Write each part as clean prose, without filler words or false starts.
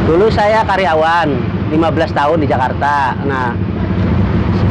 Dulu saya karyawan 15 tahun di Jakarta. Nah,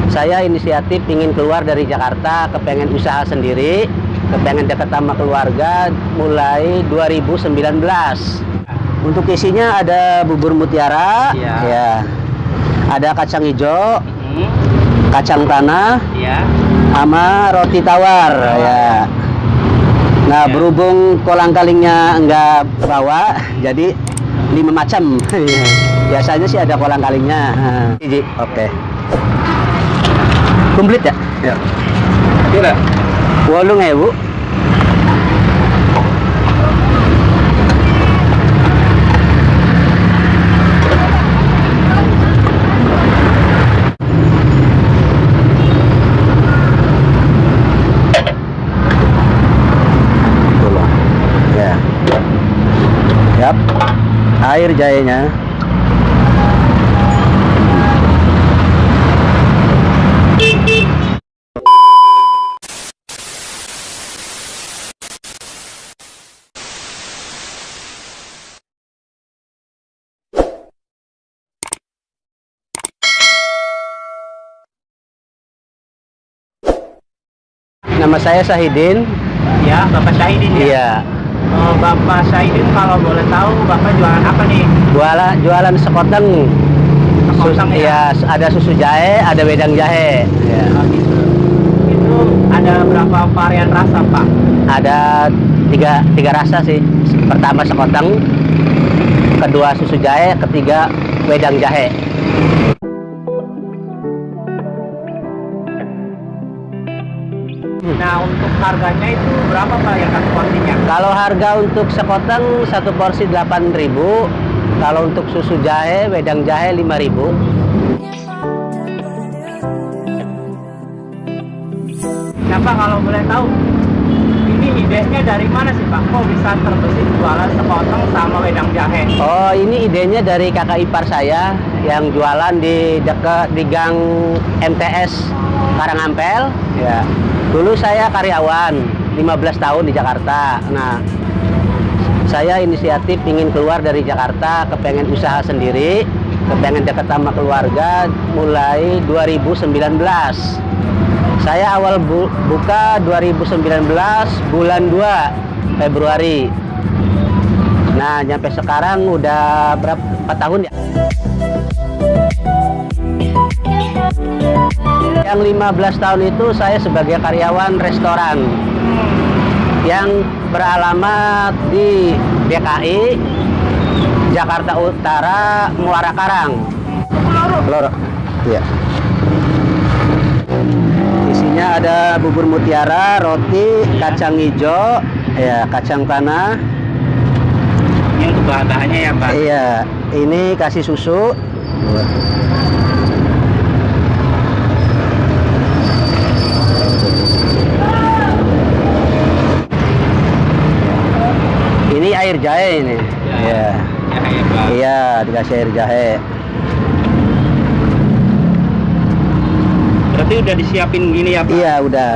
saya inisiatif ingin keluar dari Jakarta, kepengen usaha sendiri, kepengen dekat sama keluarga mulai 2019. Untuk isinya ada bubur mutiara, ya. Ada kacang hijau, kacang tanah, sama roti tawar, ya. Nah, berhubung kolang-kalingnya enggak bawa, jadi 5 macam. Biasanya sih ada kolang-kalingnya. Oke. Komplit ya? Ya. Kira 8.000. Ya. Yap. Air jahenya. Nama saya Syahidin. Ya, Bapak Syahidin ya? Iya. Bapak Syahidin, kalau boleh tahu Bapak jualan apa nih? Jualan sekoteng. Sekoteng ya? Ya, ada susu jahe, ada wedang jahe. Ya. Oh, gitu. Itu ada berapa varian rasa, Pak? Ada tiga rasa sih. Pertama sekoteng, kedua susu jahe, ketiga wedang jahe. Nah, untuk harganya itu berapa, Pak, yang satu porsinya? Kalau harga untuk sekoteng satu porsi 8.000, kalau untuk susu jahe, wedang jahe 5.000. Nah, Pak, kalau boleh tahu, ini idenya dari mana sih, Pak? Kok bisa terbesit jualan sekoteng sama wedang jahe? Oh, ini idenya dari kakak ipar saya yang jualan di Gang MTS Karangampel. Ya. Dulu saya karyawan 15 tahun di Jakarta. Nah, saya inisiatif ingin keluar dari Jakarta, kepengen usaha sendiri, kepengen dekat sama keluarga mulai 2019. Saya awal buka 2019 bulan 2 Februari. Nah, sampai sekarang udah berapa 4 tahun ya? Yang 15 tahun itu saya sebagai karyawan restoran yang beralamat di DKI, Jakarta Utara, Muara Karang. Loro. Iya. Isinya ada bubur mutiara, roti, kacang hijau, ya, kacang tanah. Ini untuk bahan-bahannya ya, Pak? Iya, ini kasih susu. Ini air jahe ini. Iya. Jahe, Pak. Iya, dikasih air jahe. Berarti udah disiapin gini ya, Pak? Iya, udah.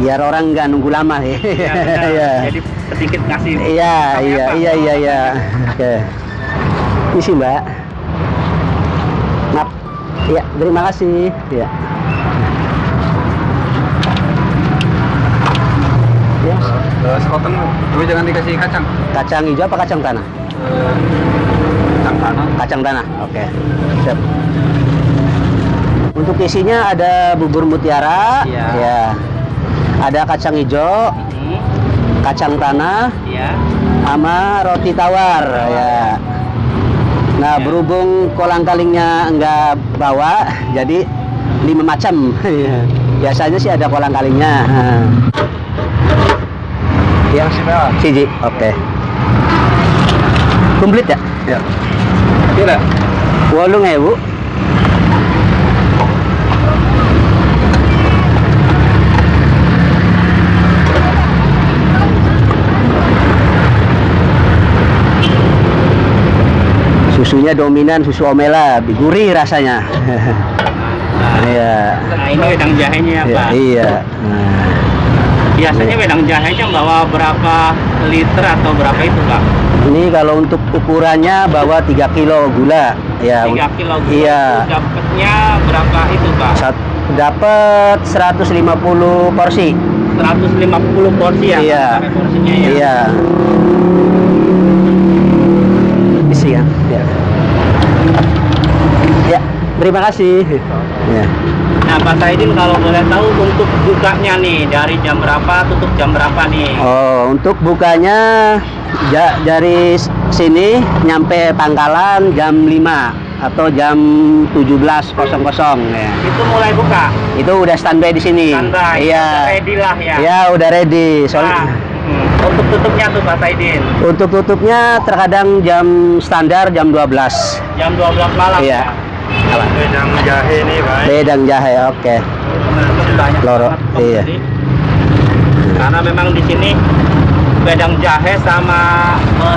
Biar orang nggak nunggu lama ya. Iya, benar. Iya. Jadi sedikit kasih. Iya, potongnya, Pak. iya. Oke. Isi, Mbak. Maaf. Iya, terima kasih. Iya. Ya. Sekoteng, tapi jangan dikasih kacang. Kacang hijau apa kacang tanah? Kacang tanah. Kacang tanah. Oke. Siap. Untuk isinya ada bubur mutiara, Iya. ya. Ada kacang hijau, kacang tanah, Iya. sama roti tawar, ya. Nah, berhubung kolang-kalingnya enggak bawa, jadi 5 macam. Biasanya sih ada kolang-kalingnya. Yang siji, oke. Komplit ya? Ya. Kira 8.000. Susunya dominan susu omela, gurih rasanya. Iya. Nah, ini wedang jahenya ya, Pak? Iya. Nah. Biasanya wedang jahenya bawa berapa liter atau berapa itu, Pak? Ini kalau untuk ukurannya bawa 3 kilo gula ya. 3 kilo gula Iya. itu dapatnya berapa itu Pak? Dapat 150 porsi. 150 porsi ya? Iya. Sampai porsinya ya? Iya. Isi ya. Ya. Ya, terima kasih. Ya. Nah Pak Saidin kalau boleh tahu untuk bukanya nih dari jam berapa tutup jam berapa nih? Oh, untuk bukanya dari sini nyampe Pangkalan jam 5 atau jam 17.00 ya. Itu mulai buka? Itu udah standby di sini. Standby, Iya. udah ready lah ya? Iya, udah ready. Soalnya Untuk tutupnya tuh Pak Saidin? untuk tutupnya terkadang jam standar jam 12. Jam 12 malam Iya. ya? Apa? Wedang jahe nih Pak. Wedang jahe, oke. Teman-teman banyak Loro, banget iya. pembeli. Karena memang di sini wedang jahe sama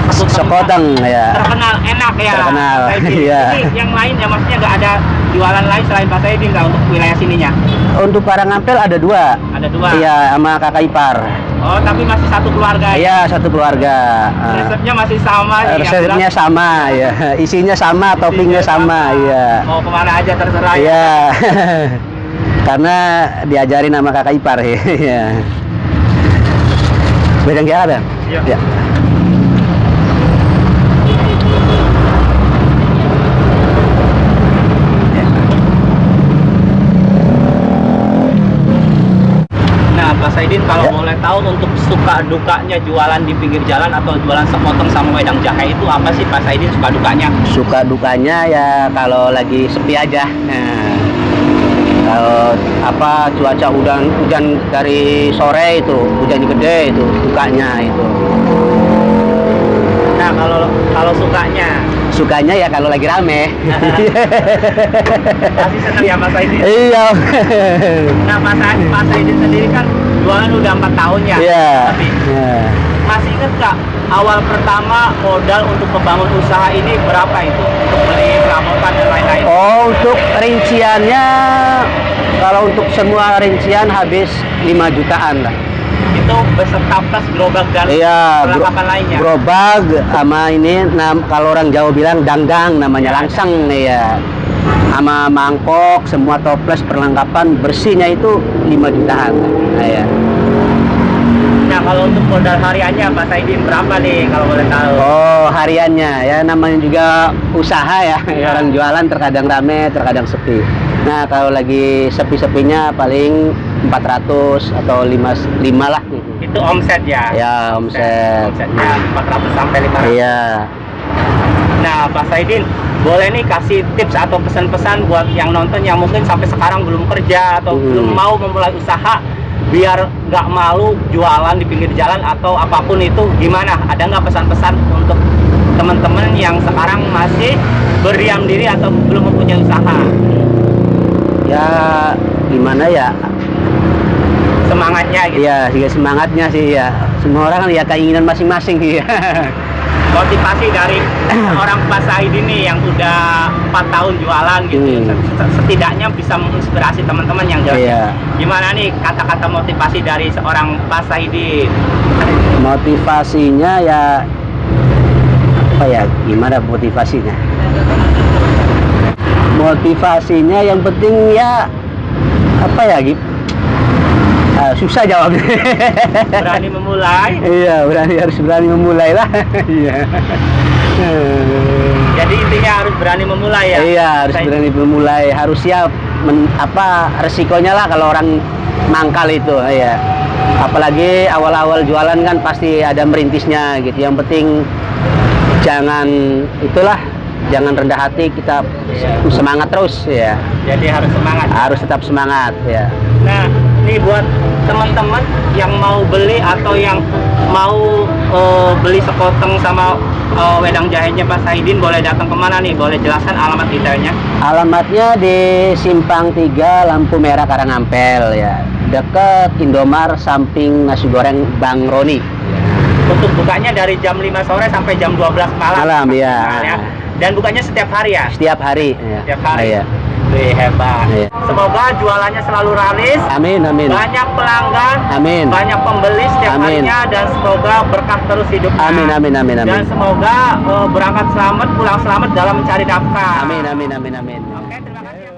Sekoteng ya. terkenal enak ya. Terkenal, Pak Saidin. iya. Ini yang lain ya maksudnya nggak ada jualan lain selain Pak Saidin nggak untuk wilayah sininya? Untuk Karangampel ada 2. Ada 2. Iya, sama kakak ipar. Oh tapi masih satu keluarga ya? Iya, satu keluarga. Resepnya masih sama nih. yang Resepnya jelas. sama ya. Isinya sama, toppingnya sama, iya. Mau kemana aja terserah ya. Iya. Karena diajarin sama kakak ipar ya. Wedang jahe ada? Iya. Ya. Nah Pak Saidin kalau Ya. boleh tahu untuk suka dukanya jualan di pinggir jalan atau jualan sekoteng sama wedang jahe itu apa sih Pak Saidin suka dukanya? Suka dukanya ya kalau lagi sepi aja. Nah, kalau apa cuaca hujan dari sore itu, hujan gede itu dukanya itu. Nah kalau sukanya Ya kalau lagi rame. pasti senang ya Mas Saidin. Iya. Nah Pak Saidin sendiri kan jualan udah 4 tahun ya. Iya. Tapi Iya. masih ingat nggak awal pertama modal untuk membangun usaha ini berapa itu untuk beli perabotan dan lain-lain? Oh, untuk rinciannya kalau untuk semua rincian habis 5 jutaan lah. Itu beserta plus gerobak dan Iya, perlengkapan lainnya. gerobak sama ini kalau orang Jawa bilang dangdang namanya, langseng nih ya. Sama mangkok, semua toples perlengkapan bersihnya itu 5 jutaan. Nah, ya. Nah kalau untuk modal hariannya Pak Saidin berapa nih kalau boleh tahu? Oh, hariannya ya namanya juga usaha ya. Iya. Orang jualan terkadang rame, terkadang sepi. Nah, kalau lagi sepi-sepinya paling 400 atau 5 lah. Itu omset ya? Ya, omset. Omsetnya 400 sampai 500. Iya. Nah Pak Saidin boleh nih kasih tips atau pesan-pesan buat yang nonton yang mungkin sampai sekarang belum kerja atau belum mau memulai usaha biar nggak malu jualan di pinggir jalan atau apapun itu, gimana? Ada nggak pesan-pesan untuk teman-teman yang sekarang masih berdiam diri atau belum mempunyai usaha? Ya gimana ya? Semangatnya gitu. Iya, juga semangatnya sih ya. Semua orang kan ya keinginan masing-masing ya. Motivasi dari orang Pak Saidin nih yang udah 4 tahun jualan gitu, setidaknya bisa menginspirasi teman-teman yang jualan. Iya. Gimana nih kata-kata motivasi dari seorang Pak Saidin? Motivasinya ya apa ya? Gimana motivasinya? Motivasinya yang penting ya apa ya gitu? Susah jawabnya. Berani memulai. Iya, harus berani memulai lah. Iya. Jadi intinya harus berani memulai ya. Iya, harus berani memulai, harus siap resikonya lah kalau orang mangkal itu ya. Apalagi awal-awal jualan kan pasti ada merintisnya gitu. Yang penting jangan rendah hati, kita semangat terus ya. Jadi harus semangat. Harus tetap semangat ya. Nah, ini buat teman-teman yang mau beli atau yang mau beli sekoteng sama wedang jahenya Pak Saidin, boleh datang kemana nih? Boleh jelaskan alamat detailnya? Alamatnya di Simpang 3 Lampu Merah Karangampel ya. Dekat Indomar samping nasi goreng Bang Roni. Untuk bukanya dari jam 5 sore sampai jam 12 malam. Malam, iya. Dan bukanya setiap hari ya? Setiap hari ya. Setiap hari. Iya. Wih, hebat. Iya. Semoga jualannya selalu laris, Amin, amin. banyak pelanggan, Amin. banyak pembeli setiap Amin. harinya, dan semoga berkah terus hidupnya. Amin, amin, amin, Dan amin. semoga berangkat selamat, pulang selamat dalam mencari nafkah. Amin, amin, amin, amin. Oke, terima kasih ya, Pak.